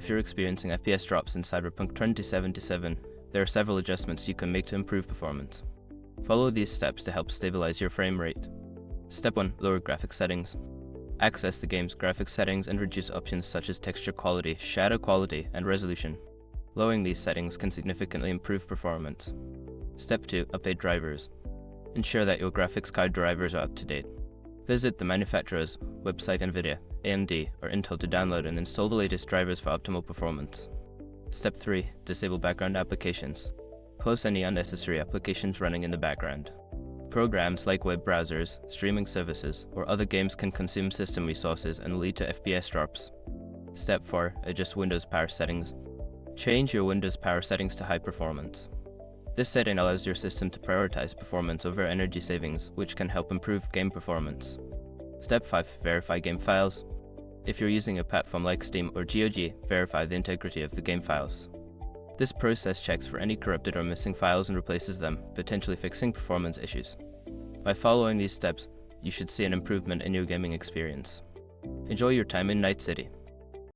If you're experiencing FPS drops in Cyberpunk 2077, there are several adjustments you can make to improve performance. Follow these steps to help stabilize your frame rate. Step 1. Lower graphics settings. Access the game's graphics settings and reduce options such as texture quality, shadow quality, and resolution. Lowering these settings can significantly improve performance. Step 2. Update drivers. Ensure that your graphics card drivers are up to date. Visit the manufacturer's website, NVIDIA, AMD, or Intel to download and install the latest drivers for optimal performance. Step 3. Disable background applications. Close any unnecessary applications running in the background. Programs like web browsers, streaming services, or other games can consume system resources and lead to FPS drops. Step 4. Adjust Windows power settings. Change your Windows power settings to high performance. This setting allows your system to prioritize performance over energy savings, which can help improve game performance. Step 5. Verify game files. If you're using a platform like Steam or GOG, verify the integrity of the game files. This process checks for any corrupted or missing files and replaces them, potentially fixing performance issues. By following these steps, you should see an improvement in your gaming experience. Enjoy your time in Night City.